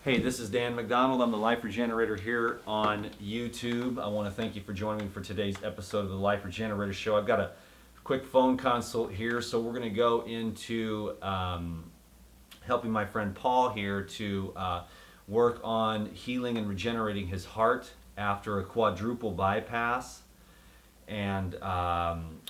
Hey, this is Dan McDonald. I'm the Life Regenerator here on YouTube. I want to thank you for joining me for today's episode of the Life Regenerator Show. I've got a quick phone consult here, so we're going to go into helping my friend Paul here to work on healing and regenerating his heart after a quadruple bypass, and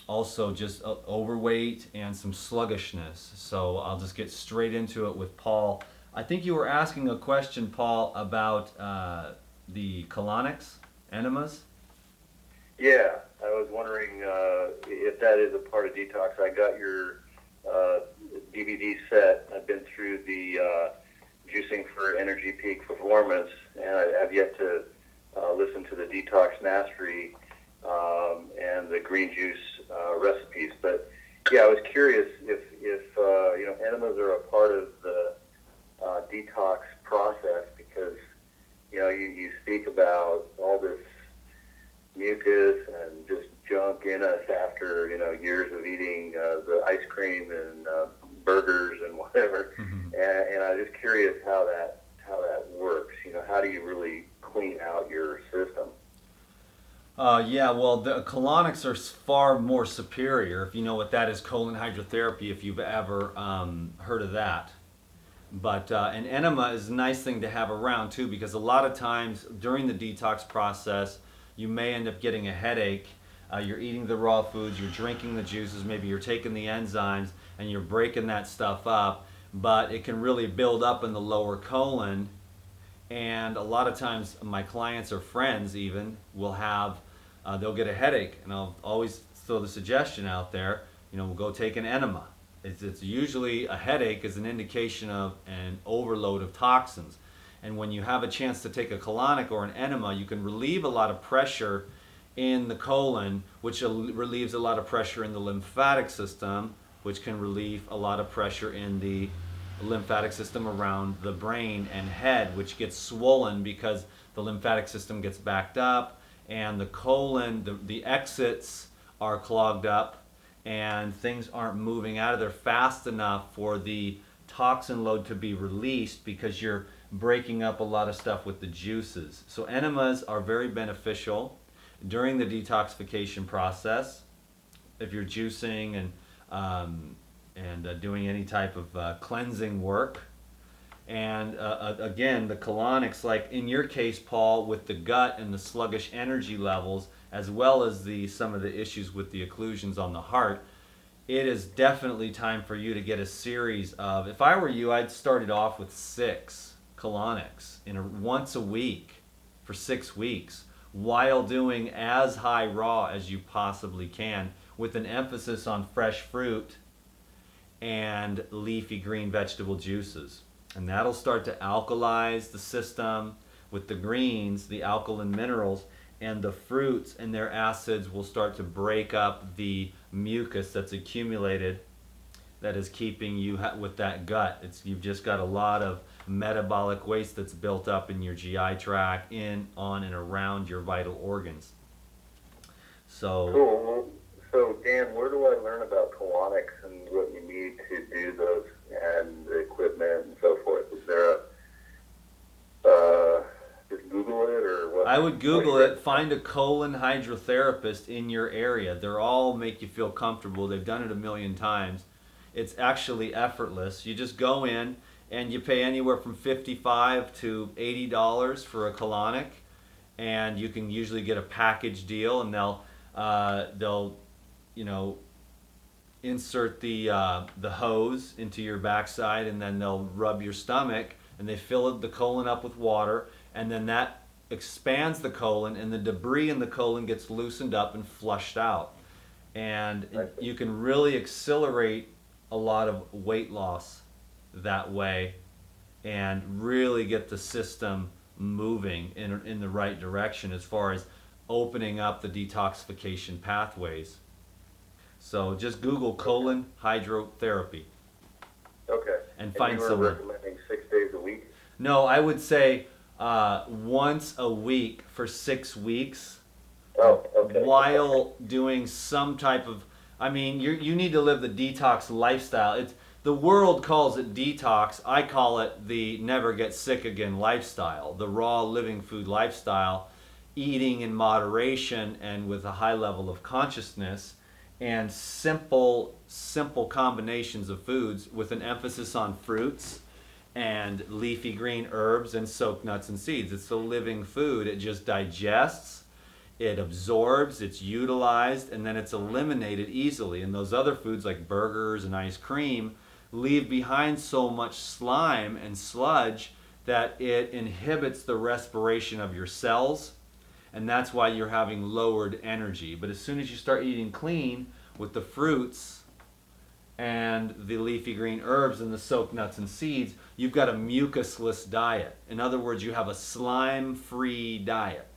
also just overweight and some sluggishness. So I'll just get straight into it with Paul. I think you were asking a question, Paul, about the colonics, enemas. Yeah, I was wondering if that is a part of detox. I got your DVD set. I've been through the Juicing for Energy Peak Performance, and I have yet to listen to the Detox Mastery and the green juice recipes. But yeah, I was curious if enemas are a part of the detox process, because you speak about all this mucus and just junk in us after years of eating the ice cream and burgers and whatever. Mm-hmm. And I'm just curious how that works. How do you really clean out your system? Yeah, well, the colonics are far more superior, if you know what that is, colon hydrotherapy, if you've ever heard of that. But an enema is a nice thing to have around too, because a lot of times during the detox process, you may end up getting a headache. You're eating the raw foods, you're drinking the juices, maybe you're taking the enzymes, and you're breaking that stuff up, but it can really build up in the lower colon. And a lot of times my clients or friends even will have, they'll get a headache, and I'll always throw the suggestion out there, we'll go take an enema. It's usually a headache is an indication of an overload of toxins. And when you have a chance to take a colonic or an enema, you can relieve a lot of pressure in the colon, which relieves a lot of pressure in the lymphatic system, which can relieve a lot of pressure in the lymphatic system around the brain and head, which gets swollen because the lymphatic system gets backed up and the colon, the exits are clogged up, and things aren't moving out of there fast enough for the toxin load to be released, because you're breaking up a lot of stuff with the juices. So enemas are very beneficial during the detoxification process if you're juicing and doing any type of cleansing work. And again, the colonics, like in your case, Paul, with the gut and the sluggish energy levels, as well as some of the issues with the occlusions on the heart, it is definitely time for you to get a series of, if I were you, I'd start it off with 6 colonics once a week for 6 weeks, while doing as high raw as you possibly can, with an emphasis on fresh fruit and leafy green vegetable juices. And that'll start to alkalize the system with the greens, the alkaline minerals, and the fruits and their acids will start to break up the mucus that's accumulated, that is keeping you with that gut. You've just got a lot of metabolic waste that's built up in your GI tract, in, on, and around your vital organs. So Cool. So Dan, where do I learn about colonics and what you need to do those, and the equipment and so forth? Is there a just Google it, or what? I would Google it, find a colon hydrotherapist in your area. They're all make you feel comfortable. They've done it a million times. It's actually effortless. You just go in and you pay anywhere from $55 to $80 for a colonic, and you can usually get a package deal, and they'll insert the hose into your backside, and then they'll rub your stomach, and they fill the colon up with water, and then that expands the colon, and the debris in the colon gets loosened up and flushed out. And you can really accelerate a lot of weight loss that way, and really get the system moving in the right direction as far as opening up the detoxification pathways. So just Google colon hydrotherapy. Okay. And find you were someone. recommending 6 days a week? No, I would say once a week for 6 weeks. Oh, okay. While doing some type of, I mean, you need to live the detox lifestyle. the world calls it detox. I call it the never get sick again lifestyle, the raw living food lifestyle, eating in moderation and with a high level of consciousness, and simple combinations of foods with an emphasis on fruits and leafy green herbs and soaked nuts and seeds. It's the living food. It just digests, it absorbs, it's utilized, and then it's eliminated easily. And those other foods like burgers and ice cream leave behind so much slime and sludge that it inhibits the respiration of your cells, and that's why you're having lowered energy. But as soon as you start eating clean with the fruits and the leafy green herbs and the soaked nuts and seeds, you've got a mucusless diet. In other words, you have a slime-free diet.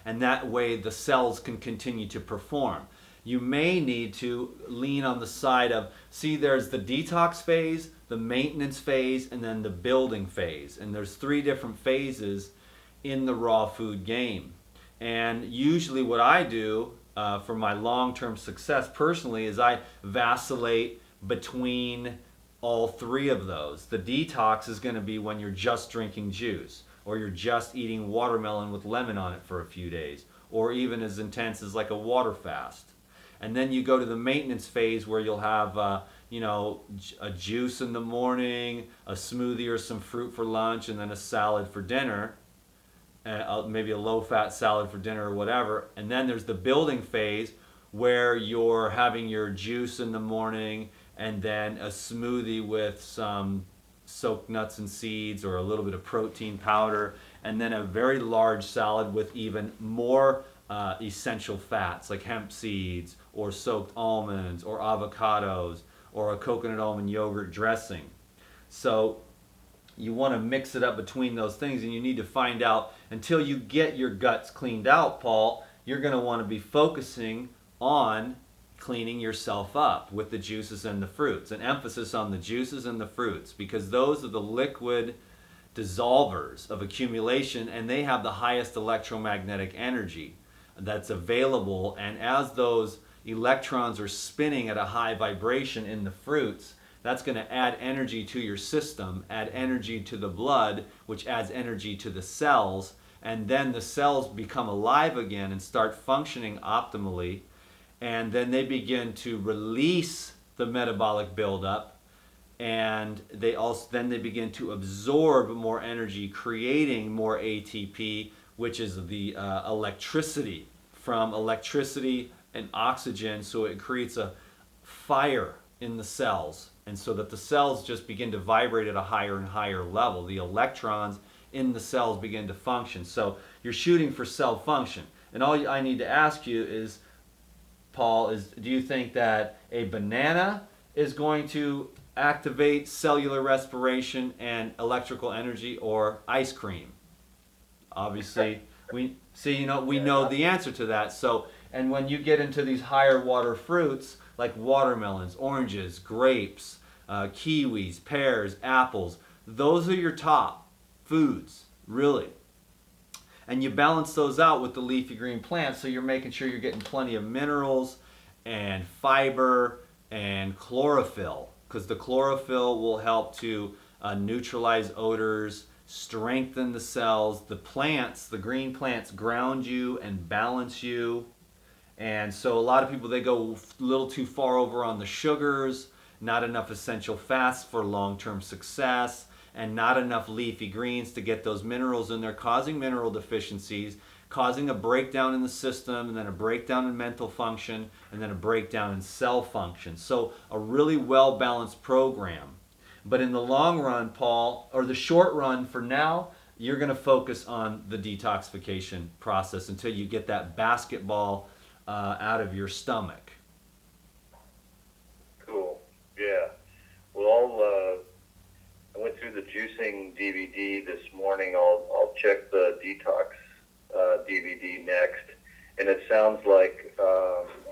And that way the cells can continue to perform. You may need to lean on the side of, see, there's the detox phase, the maintenance phase, and then the building phase. And there's 3 different phases in the raw food game. And usually what I do for my long-term success personally is I vacillate between all 3 of those. The detox is going to be when you're just drinking juice, or you're just eating watermelon with lemon on it for a few days, or even as intense as like a water fast. And then you go to the maintenance phase where you'll have a juice in the morning, a smoothie or some fruit for lunch, and then a salad for dinner. Maybe a low-fat salad for dinner or whatever. And then there's the building phase where you're having your juice in the morning and then a smoothie with some soaked nuts and seeds or a little bit of protein powder, and then a very large salad with even more essential fats like hemp seeds or soaked almonds or avocados or a coconut almond yogurt dressing. So you want to mix it up between those things, and you need to find out, until you get your guts cleaned out, Paul, you're going to want to be focusing on cleaning yourself up with the juices and the fruits. An emphasis on the juices and the fruits, because those are the liquid dissolvers of accumulation, and they have the highest electromagnetic energy that's available. And as those electrons are spinning at a high vibration in the fruits, that's going to add energy to your system, add energy to the blood, which adds energy to the cells, and then the cells become alive again and start functioning optimally, and then they begin to release the metabolic buildup, and they begin to absorb more energy, creating more ATP, which is the electricity and oxygen. So it creates a fire in the cells, and so that the cells just begin to vibrate at a higher and higher level. The electrons in the cells begin to function. So you're shooting for cell function. And all I need to ask you is, Paul, do you think that a banana is going to activate cellular respiration and electrical energy, or ice cream? Obviously, we know the answer to that. So, and when you get into these higher water fruits like watermelons, oranges, grapes, kiwis, pears, apples, those are your top foods, really. And you balance those out with the leafy green plants, so you're making sure you're getting plenty of minerals and fiber and chlorophyll, because the chlorophyll will help to neutralize odors, strengthen the cells. The green plants ground you and balance you. And so a lot of people, they go a little too far over on the sugars, not enough essential fats for long-term success, and not enough leafy greens to get those minerals in there, causing mineral deficiencies, causing a breakdown in the system, and then a breakdown in mental function, and then a breakdown in cell function. So a really well-balanced program. But in the long run, Paul, or the short run for now, you're going to focus on the detoxification process until you get that basketball out of your stomach. Cool. Yeah. Well, I went through the juicing DVD this morning. I'll check the detox DVD next, and it sounds like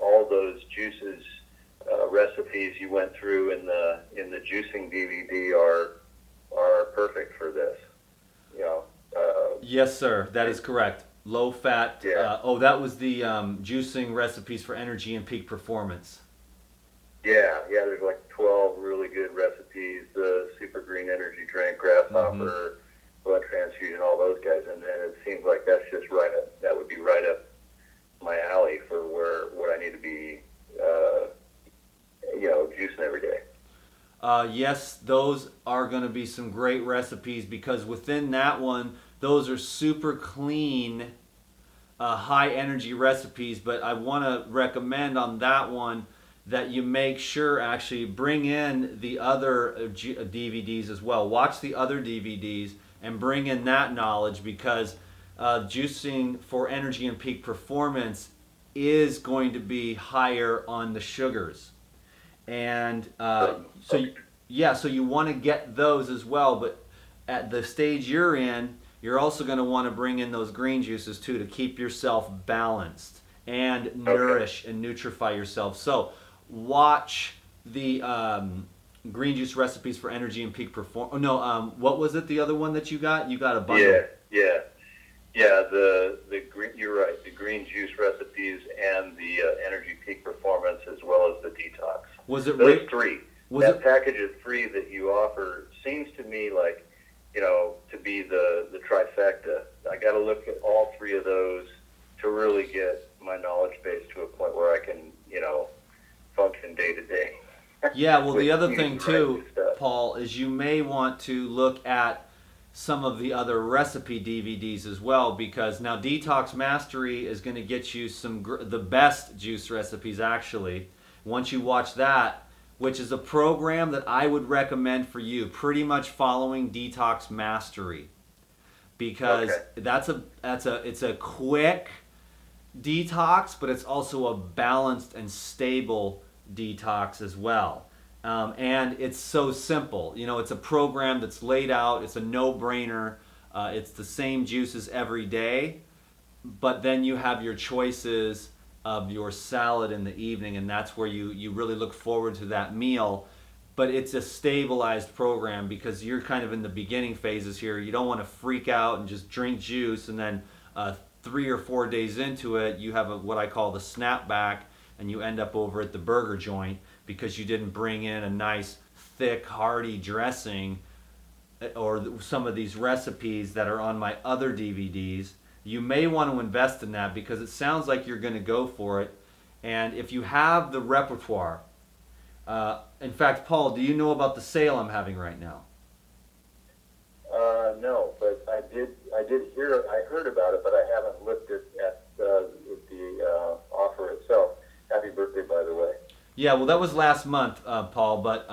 all those juices recipes you went through in the juicing DVD are perfect for this. Yes, sir. That is correct. Low fat. Yeah. That was the juicing recipes for energy and peak performance. Yeah. There's like 12 really good drink, Grasshopper, Blood Transfusion, all those guys, and it seems like that's just that would be right up my alley for what I need to be, juicing every day. Yes, those are going to be some great recipes because within that one, those are super clean, high energy recipes. But I want to recommend on that one that you make sure actually bring in the other DVDs as well. Watch the other DVDs and bring in that knowledge because juicing for energy and peak performance is going to be higher on the sugars. And so you want to get those as well, but at the stage you're in, you're also going to want to bring in those green juices too to keep yourself balanced and nourish and nutrify yourself. So watch the green juice recipes for energy and peak performance. Oh, no, what was it? The other one that you got? You got a bundle. Yeah. The green. You're right. The green juice recipes and the energy peak performance, as well as the detox. Was it those three? That package of three that you offer seems to me like, to be the trifecta. I got to look at all three of those to really get my knowledge base to a point where I can, function day to day. Yeah, well, the other thing too, Paul, is you may want to look at some of the other recipe DVDs as well, because now Detox Mastery is going to get you the best juice recipes actually. Once you watch that, which is a program that I would recommend for you, pretty much following Detox Mastery, because it's a quick detox, but it's also a balanced and stable detox as well. And it's so simple. It's a program that's laid out. It's a no-brainer. It's the same juices every day, but then you have your choices of your salad in the evening, and that's where you really look forward to that meal. But it's a stabilized program because you're kind of in the beginning phases here. You don't want to freak out and just drink juice, and then 3 or 4 days into it, you have what I call the snapback, and you end up over at the burger joint because you didn't bring in a nice, thick, hearty dressing or some of these recipes that are on my other DVDs. You may want to invest in that because it sounds like you're going to go for it. And if you have the repertoire, in fact, Paul, do you know about the sale I'm having right now? No, but I heard about it, but I haven't looked at the offer itself. Happy birthday, by the way. Yeah, well, that was last month, Paul, but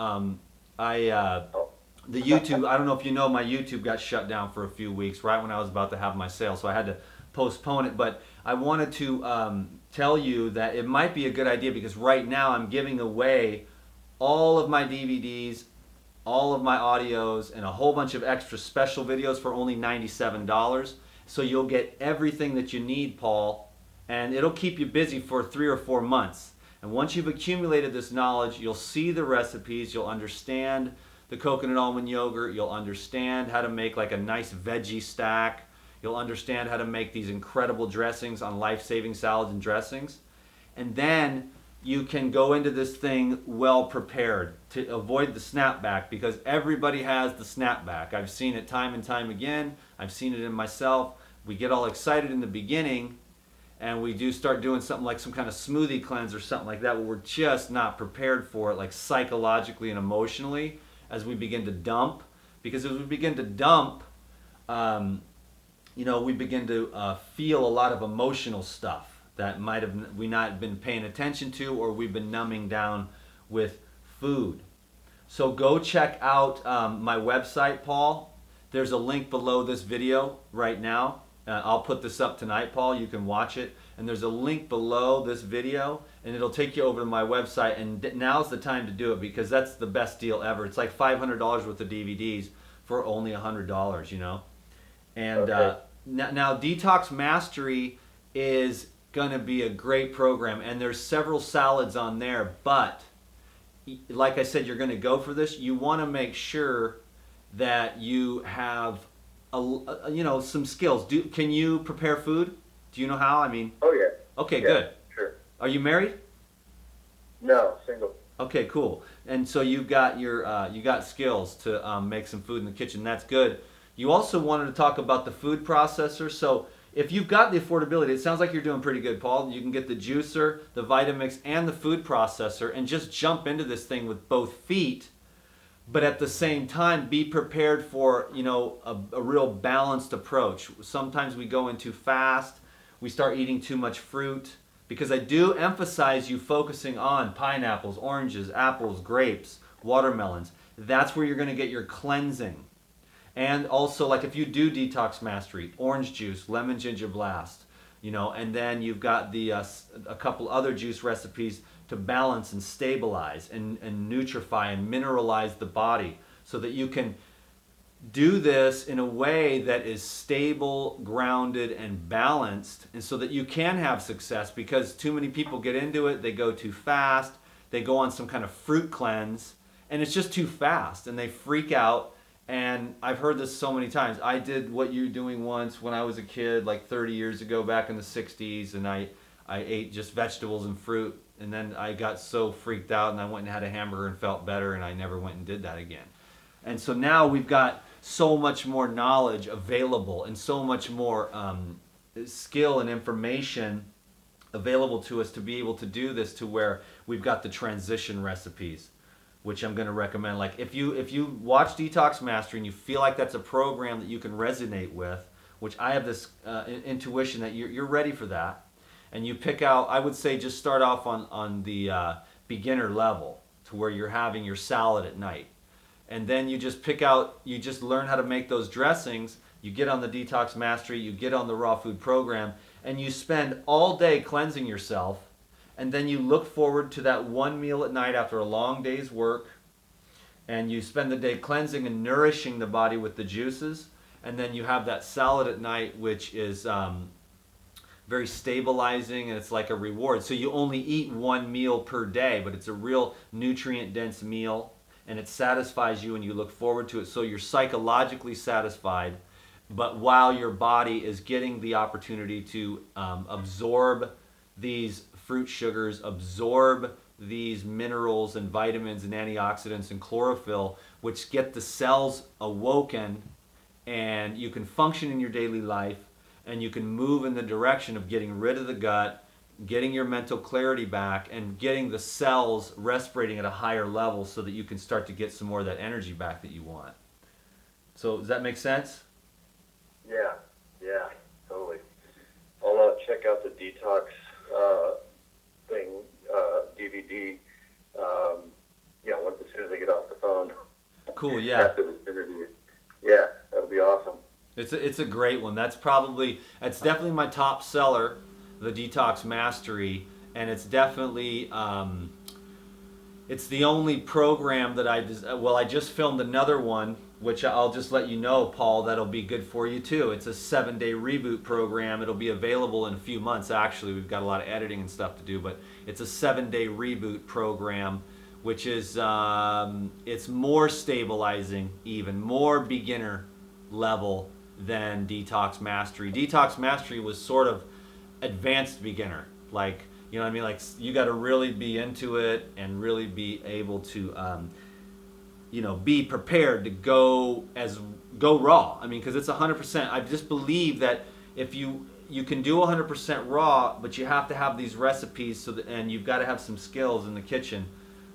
the YouTube, I don't know if you know, my YouTube got shut down for a few weeks right when I was about to have my sale, so I had to postpone it. But I wanted to tell you that it might be a good idea because right now I'm giving away all of my DVDs, all of my audios, and a whole bunch of extra special videos for only $97. So you'll get everything that you need, Paul, and it'll keep you busy for 3 or 4 months. And once you've accumulated this knowledge, you'll see the recipes, you'll understand the coconut almond yogurt, you'll understand how to make like a nice veggie stack, you'll understand how to make these incredible dressings on life-saving salads and dressings, and then you can go into this thing well prepared to avoid the snapback, because everybody has the snapback. I've seen it time and time again. I've seen it in myself. We get all excited in the beginning and we do start doing something like some kind of smoothie cleanse or something like that, where we're just not prepared for it, like psychologically and emotionally, as we begin to dump. Because as we begin to dump, we begin to feel a lot of emotional stuff that might have we not been paying attention to, or we've been numbing down with food. So go check out my website, Paul. There's a link below this video right now. I'll put this up tonight, Paul. You can watch it. And there's a link below this video, and it'll take you over to my website. And now's the time to do it, because that's the best deal ever. It's like $500 worth of DVDs for only $100, And now Detox Mastery is going to be a great program, and there's several salads on there. But like I said, you're going to go for this. You want to make sure that you have some skills. Can you prepare food? Do you know how? Oh yeah. Okay, yeah, good. Sure. Are you married? No, single. Okay, cool. And so you've got your you got skills to make some food in the kitchen. That's good. You also wanted to talk about the food processor. So if you've got the affordability, it sounds like you're doing pretty good, Paul. You can get the juicer, the Vitamix, and the food processor, and just jump into this thing with both feet. But at the same time, be prepared for a real balanced approach. Sometimes we go in too fast. We start eating too much fruit because I do emphasize you focusing on pineapples, oranges, apples, grapes, watermelons. That's where you're going to get your cleansing. And also, like if you do detox mastery, orange juice, lemon ginger blast, and then you've got the a couple other juice recipes to balance and stabilize and nutrify and mineralize the body so that you can do this in a way that is stable, grounded, and balanced, and so that you can have success. Because too many people get into it, they go too fast, they go on some kind of fruit cleanse, and it's just too fast, and they freak out. And I've heard this so many times. I did what you're doing once when I was a kid, like 30 years ago, back in the 60s, and I ate just vegetables and fruit, and then I got so freaked out, and I went and had a hamburger and felt better, and I never went and did that again. And so now we've got so much more knowledge available and so much more skill and information available to us to be able to do this, to where we've got the transition recipes, which I'm going to recommend. Like if you watch Detox Mastery and you feel like that's a program that you can resonate with, which I have this intuition that you're ready for that, and you pick out, I would say just start off on the beginner level to where you're having your salad at night. And then you just pick out, you just learn how to make those dressings. You get on the Detox Mastery, you get on the Raw Food Program, and you spend all day cleansing yourself. And then you look forward to that one meal at night after a long day's work. And you spend the day cleansing and nourishing the body with the juices. And then you have that salad at night, which is very stabilizing, and it's like a reward. So you only eat one meal per day, but it's a real nutrient-dense meal. And it satisfies you and you look forward to it, so you're psychologically satisfied, but while your body is getting the opportunity to absorb these fruit sugars, absorb these minerals and vitamins and antioxidants and chlorophyll, which get the cells awoken, and you can function in your daily life, and you can move in the direction of getting rid of the gut, getting your mental clarity back, and getting the cells respirating at a higher level so that you can start to get some more of that energy back that you want. So does that make sense? Yeah, totally. I'll check out the detox thing, DVD, as soon as I get off the phone. Cool, yeah. After this interview. Yeah, that'll be awesome. It's a great one. That's definitely my top seller, the Detox Mastery, and it's definitely it's the only program that I just filmed another one, which I'll just let you know, Paul, that'll be good for you too. It's a 7-day reboot program. It'll be available in a few months. Actually, we've got a lot of editing and stuff to do, but it's a 7-day reboot program, which is it's more stabilizing, even more beginner level than Detox Mastery. Detox Mastery was sort of advanced beginner, like, you know what I mean, like you got to really be into it and really be able to be prepared to go raw. I mean, because it's 100%. I just believe that if you can do 100% raw, but you have to have these recipes, and you've got to have some skills in the kitchen,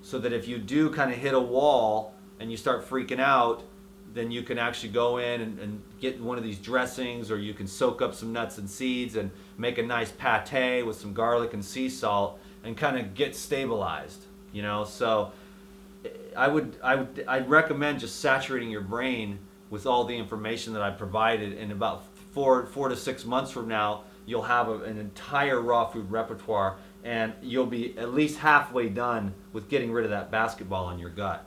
so that if you do kind of hit a wall and you start freaking out, then you can actually go in and get one of these dressings, or you can soak up some nuts and seeds and make a nice pate with some garlic and sea salt and kind of get stabilized, So I'd recommend just saturating your brain with all the information that I provided. In about 4 to 6 months from now, you'll have an entire raw food repertoire, and you'll be at least halfway done with getting rid of that basketball on your gut.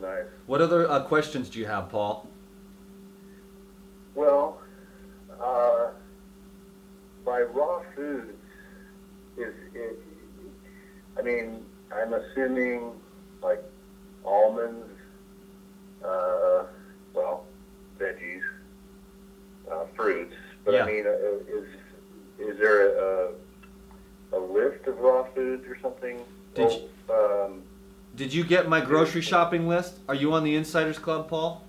Nice. What other questions do you have, Paul? Well, by raw foods, I'm assuming like almonds, veggies, fruits. But Yeah. I mean, is there a list of raw foods or something? Um, Did you get my grocery shopping list? Are you on the Insiders Club, Paul?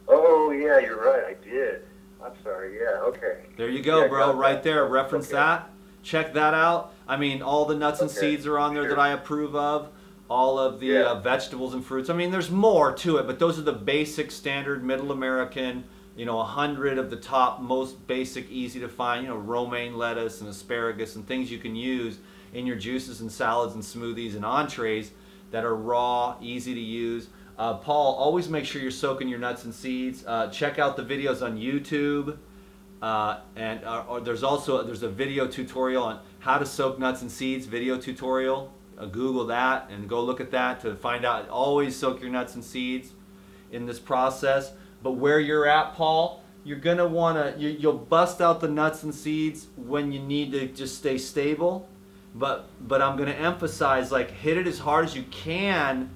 oh yeah, you're right. I did. I'm sorry. Yeah. Okay. There you Yeah, go, I bro. got Right that. there. Reference Okay. that. Check that out. I mean, all the nuts and Okay. seeds are on there that Sure. I approve of. All of the Yeah. vegetables and fruits. I mean, there's more to it, but those are the basic, standard, middle American. 100 of the top, most basic, easy to find. Romaine lettuce and asparagus and things you can use in your juices and salads and smoothies and entrees that are raw, easy to use. Paul, always make sure you're soaking your nuts and seeds. Check out the videos on YouTube. And there's a video tutorial on how to soak nuts and seeds video tutorial. Google that and go look at that to find out. Always soak your nuts and seeds in this process. But where you're at, Paul, you're gonna you'll bust out the nuts and seeds when you need to just stay stable. But I'm gonna emphasize, like, hit it as hard as you can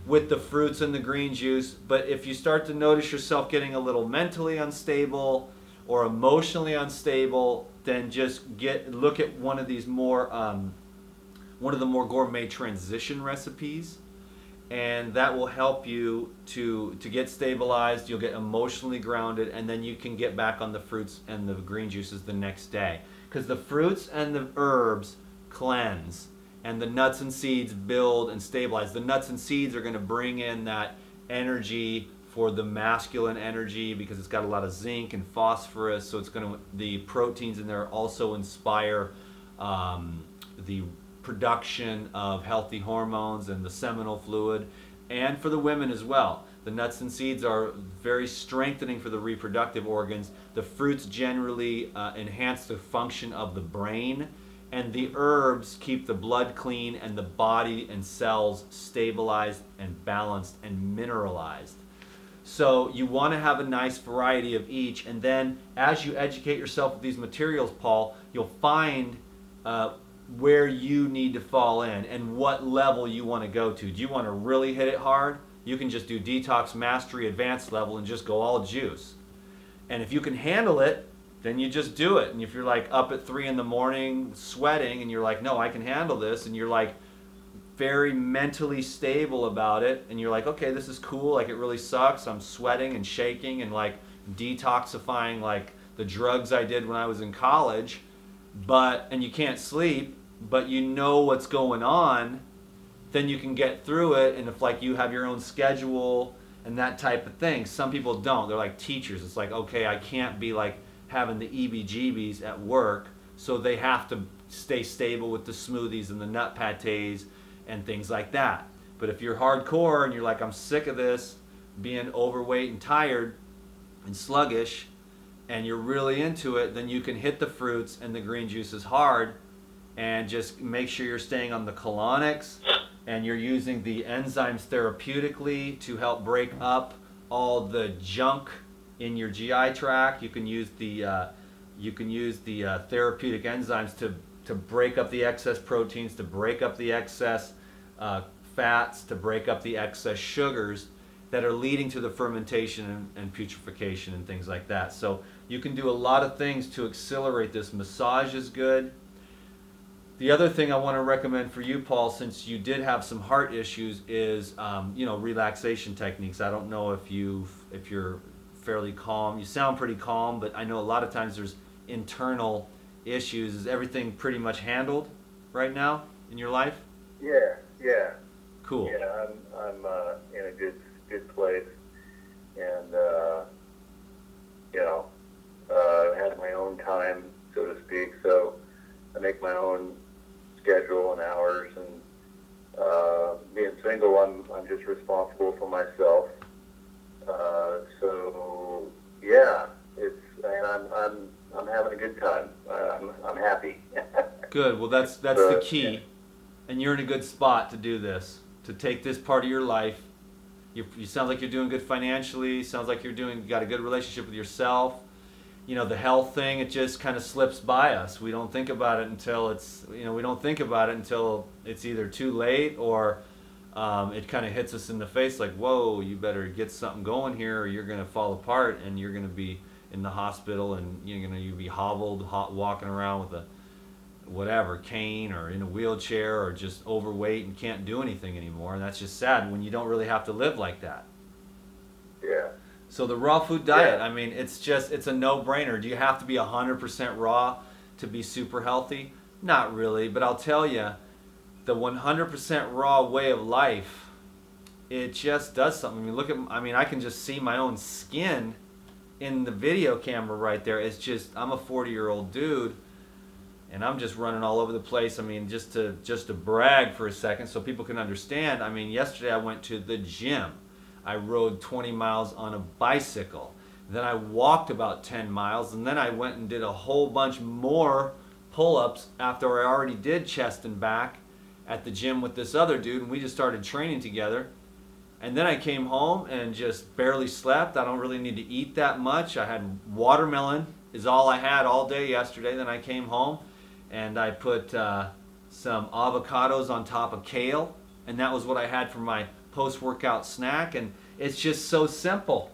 with the fruits and the green juice. But if you start to notice yourself getting a little mentally unstable or emotionally unstable, then just look at one of the more gourmet transition recipes, and that will help you to get stabilized. You'll get emotionally grounded, and then you can get back on the fruits and the green juices the next day, because the fruits and the herbs cleanse and the nuts and seeds build and stabilize. The nuts and seeds are going to bring in that energy for the masculine energy, because it's got a lot of zinc and phosphorus, so the proteins in there also inspire the production of healthy hormones and the seminal fluid, and for the women as well. The nuts and seeds are very strengthening for the reproductive organs. The fruits generally enhance the function of the brain, and the herbs keep the blood clean and the body and cells stabilized and balanced and mineralized. So you want to have a nice variety of each, and then as you educate yourself with these materials, Paul, you'll find where you need to fall in and what level you want to go to. Do you want to really hit it hard? You can just do Detox Mastery Advanced level and just go all juice. And if you can handle it, then you just do it. And if you're like up at 3 in the morning sweating and you're like, no, I can handle this, and you're like very mentally stable about it, and you're like, okay, this is cool, like it really sucks, I'm sweating and shaking and like detoxifying like the drugs I did when I was in college, and you can't sleep, but you know what's going on, then you can get through it. And if like you have your own schedule and that type of thing, some people don't. They're like teachers. It's like, okay, I can't be like having the EBGBs at work, so they have to stay stable with the smoothies and the nut pates and things like that. But if you're hardcore and you're like, I'm sick of this, being overweight and tired and sluggish, and you're really into it, then you can hit the fruits and the green juices hard, and just make sure you're staying on the colonics and you're using the enzymes therapeutically to help break up all the junk in your GI tract. You can use the therapeutic enzymes to break up the excess proteins, to break up the excess fats, to break up the excess sugars that are leading to the fermentation and putrefaction and things like that. So you can do a lot of things to accelerate this. Massage is good. The other thing I want to recommend for you, Paul, since you did have some heart issues, is relaxation techniques. I don't know if you're fairly calm. You sound pretty calm, but I know a lot of times there's internal issues. Is everything pretty much handled right now in your life? Yeah. Cool. Yeah, I'm in a good place, and have my own time, so to speak. So I make my own schedule and hours, and being single, I'm just responsible for myself. So yeah, I'm having a good time. I'm happy. Good. Well, that's the key, yeah. And you're in a good spot to do this, to take this part of your life. You sound like you're doing good financially. Sounds like you got a good relationship with yourself. The health thing, it just kind of slips by us. We don't think about it until it's either too late, or it kind of hits us in the face like, whoa, you better get something going here or you're going to fall apart, and you're going to be in the hospital, and you'll be hobbled, walking around whatever, cane or in a wheelchair or just overweight and can't do anything anymore. And that's just sad when you don't really have to live like that. Yeah. So the raw food diet, Yeah. I mean, it's a no-brainer. Do you have to be 100% raw to be super healthy? Not really, but I'll tell you, the 100% raw way of life, it just does something. I mean, I can just see my own skin in the video camera right there. It's just, I'm a 40-year-old dude, and I'm just running all over the place. I mean, just to brag for a second so people can understand. I mean, yesterday I went to the gym. I rode 20 miles on a bicycle. Then I walked about 10 miles, and then I went and did a whole bunch more pull-ups after I already did chest and back at the gym with this other dude, and we just started training together. And then I came home and just barely slept. I don't really need to eat that much. I had watermelon is all I had all day yesterday. Then I came home and I put some avocados on top of kale, and that was what I had for my post-workout snack. And it's just so simple.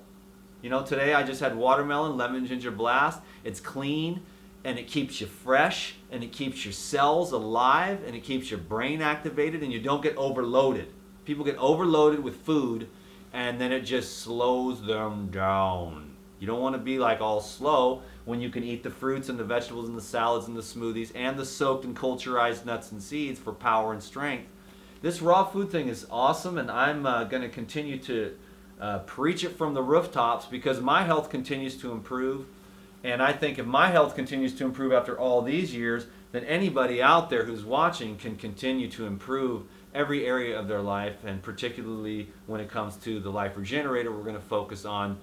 You know, today I just had watermelon, lemon ginger blast. It's clean, and it keeps you fresh, and it keeps your cells alive, and it keeps your brain activated, and you don't get overloaded. People get overloaded with food, and then it just slows them down. You don't want to be like all slow when you can eat the fruits and the vegetables and the salads and the smoothies and the soaked and culturized nuts and seeds for power and strength. This raw food thing is awesome, and I'm going to continue to preach it from the rooftops because my health continues to improve. And I think if my health continues to improve after all these years, then anybody out there who's watching can continue to improve every area of their life, and particularly when it comes to the Life Regenerator, we're going to focus on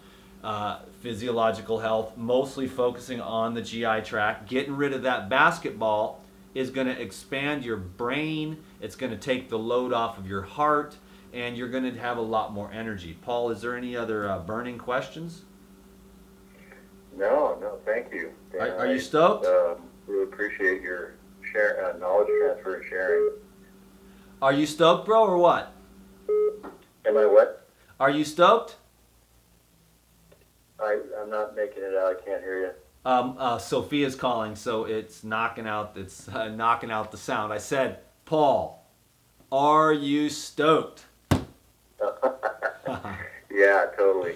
physiological health, mostly focusing on the GI tract. Getting rid of that basketball is going to expand your brain, it's going to take the load off of your heart, and you're going to have a lot more energy. Paul, is there any other burning questions? No, thank you. Are you stoked? Really appreciate your knowledge transfer and sharing. Are you stoked, bro, or what? Am I what? Are you stoked? I'm not making it out. I can't hear you. Sophia's calling, so it's knocking out the sound. I said, Paul, are you stoked? Yeah, totally.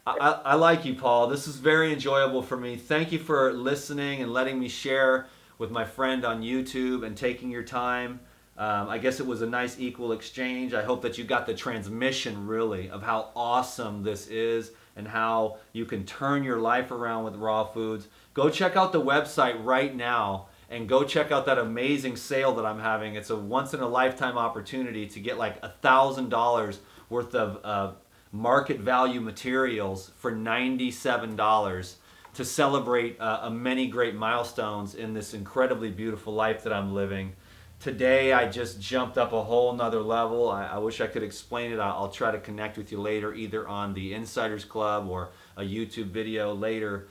I like you, Paul. This is very enjoyable for me. Thank you for listening and letting me share with my friend on YouTube and taking your time. I guess it was a nice equal exchange. I hope that you got the transmission, really, of how awesome this is and how you can turn your life around with raw foods. Go check out the website right now and go check out that amazing sale that I'm having. It's a once-in-a-lifetime opportunity to get like $1,000 worth of market value materials for $97 to celebrate many great milestones in this incredibly beautiful life that I'm living. Today I just jumped up a whole nother level. I wish I could explain it. I'll try to connect with you later, either on the Insiders Club or a YouTube video later.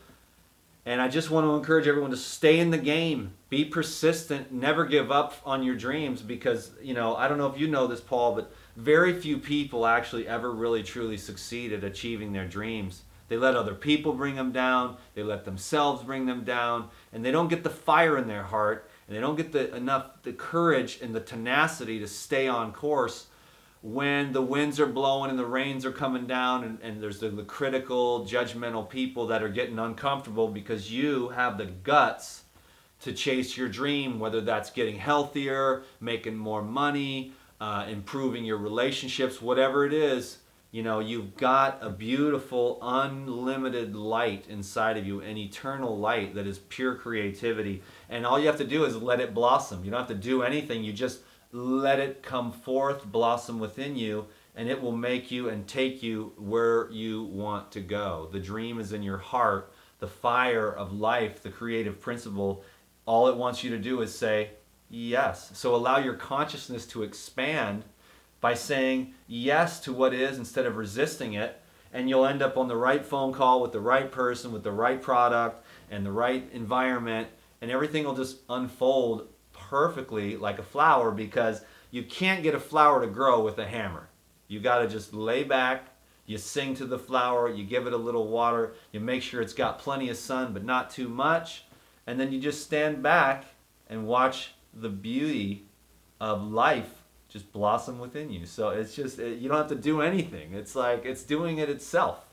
And I just want to encourage everyone to stay in the game, be persistent, never give up on your dreams, because, you know, I don't know if you know this, Paul, but very few people actually ever really truly succeed at achieving their dreams. They let other people bring them down, they let themselves bring them down, and they don't get the fire in their heart, and they don't get the courage and the tenacity to stay on course when the winds are blowing and the rains are coming down, and there's the critical, judgmental people that are getting uncomfortable because you have the guts to chase your dream, whether that's getting healthier, making more money, improving your relationships, whatever it is. You know, you've got a beautiful, unlimited light inside of you, an eternal light that is pure creativity. And all you have to do is let it blossom. You don't have to do anything. You just let it come forth, blossom within you, and it will make you and take you where you want to go. The dream is in your heart. The fire of life, the creative principle, all it wants you to do is say yes. So allow your consciousness to expand by saying yes to what is instead of resisting it, and you'll end up on the right phone call with the right person, with the right product and the right environment, and everything will just unfold perfectly like a flower, because you can't get a flower to grow with a hammer. You got to just lay back, you sing to the flower, you give it a little water, you make sure it's got plenty of sun but not too much, and then you just stand back and watch the beauty of life just blossom within you. So it's just you don't have to do anything. It's like it's doing it itself.